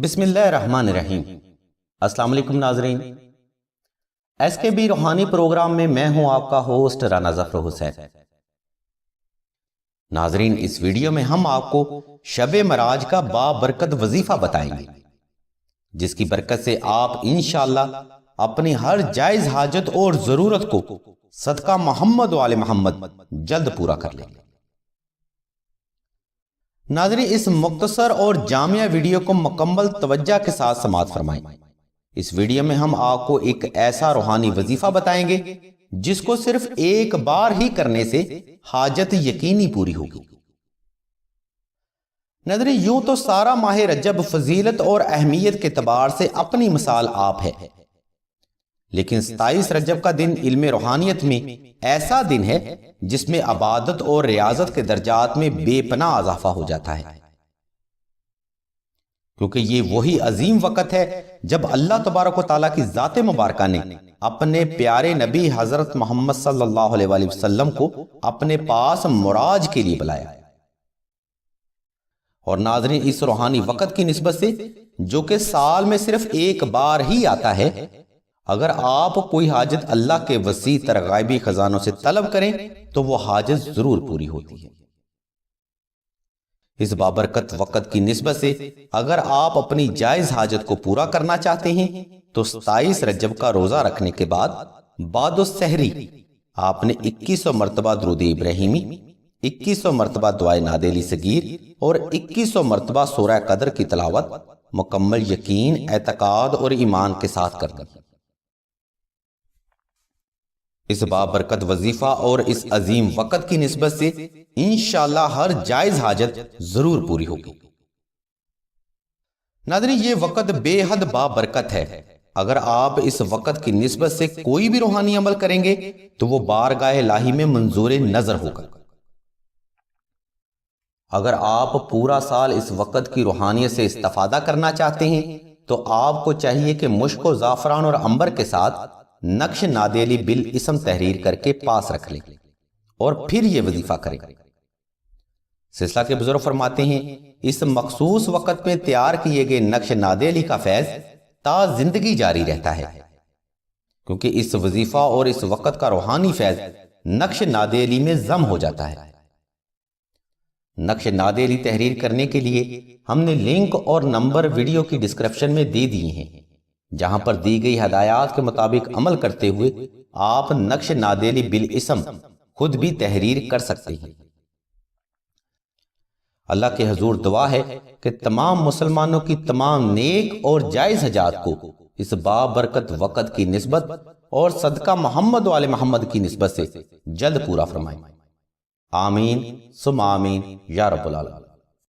بسم اللہ الرحمن الرحیم۔ السلام علیکم ناظرین، ایس کے بی روحانی پروگرام میں میں ہوں آپ کا ہوسٹ رانا ظفر حسین۔ ناظرین، اس ویڈیو میں ہم آپ کو شب معراج کا بابرکت وظیفہ بتائیں گے، جس کی برکت سے آپ انشاءاللہ اپنی ہر جائز حاجت اور ضرورت کو صدقہ محمد و آل محمد جلد پورا کر لیں گے۔ ناظرین، اس مختصر اور جامع ویڈیو کو مکمل توجہ کے ساتھ سماعت فرمائیں۔ اس ویڈیو میں ہم آپ کو ایک ایسا روحانی وظیفہ بتائیں گے جس کو صرف ایک بار ہی کرنے سے حاجت یقینی پوری ہوگی۔ ناظرین، یوں تو سارا ماہ رجب فضیلت اور اہمیت کے اعتبار سے اپنی مثال آپ ہے، لیکن 27 رجب کا دن علم روحانیت میں ایسا دن ہے جس میں عبادت اور ریاضت کے درجات میں بے پناہ اضافہ ہو جاتا ہے، کیونکہ یہ وہی عظیم وقت ہے جب اللہ تبارک و تعالیٰ کی ذات مبارکہ نے اپنے پیارے نبی حضرت محمد صلی اللہ علیہ وآلہ وسلم کو اپنے پاس معراج کے لیے بلایا۔ اور ناظرین، اس روحانی وقت کی نسبت سے جو کہ سال میں صرف ایک بار ہی آتا ہے، اگر آپ کوئی حاجت اللہ کے وسیع تر غیبی خزانوں سے طلب کریں تو وہ حاجت ضرور پوری ہوتی ہے۔ اس بابرکت وقت کی نسبت سے اگر آپ اپنی جائز حاجت کو پورا کرنا چاہتے ہیں تو 27 رجب کا روزہ رکھنے کے بعد السحری آپ نے 2100 مرتبہ درود ابراہیمی، 2100 مرتبہ دعائے نادیلی صغیر اور 2100 مرتبہ سورہ قدر کی تلاوت مکمل یقین، اعتقاد اور ایمان کے ساتھ کرنا۔ اس بابرکت وظیفہ اور اس عظیم وقت کی نسبت سے انشاءاللہ ہر جائز حاجت ضرور پوری ہوگی۔ ناظرین، یہ وقت بے حد بابرکت ہے۔ اگر آپ اس وقت کی نسبت سے کوئی بھی روحانی عمل کریں گے تو وہ بارگاہ الہی میں منظور نظر ہوگا۔ اگر آپ پورا سال اس وقت کی روحانیت سے استفادہ کرنا چاہتے ہیں تو آپ کو چاہیے کہ مشک و زعفران اور عنبر کے ساتھ نقش نادیلی بالاسم تحریر کر کے پاس رکھ لیں اور پھر یہ وظیفہ کریں۔ سلسلہ کے بزرگ فرماتے ہیں، اس مخصوص وقت میں تیار کیے گئے نقش نادیلی کا فیض تا زندگی جاری رہتا ہے، کیونکہ اس وظیفہ اور اس وقت کا روحانی فیض نقش نادیلی میں ضم ہو جاتا ہے۔ نقش نادیلی تحریر کرنے کے لیے ہم نے لنک اور نمبر ویڈیو کی ڈسکرپشن میں دے دیے ہیں، جہاں پر دی گئی ہدایات کے مطابق عمل کرتے ہوئے آپ نقش نادیلی بالاسم خود بھی تحریر کر سکتے ہیں۔ اللہ کے حضور دعا ہے کہ تمام مسلمانوں کی تمام نیک اور جائز حاجات کو اس بابرکت وقت کی نسبت اور صدقہ محمد و آل محمد کی نسبت سے جلد پورا فرمائیں۔ آمین ثم آمین یا رب العالمین۔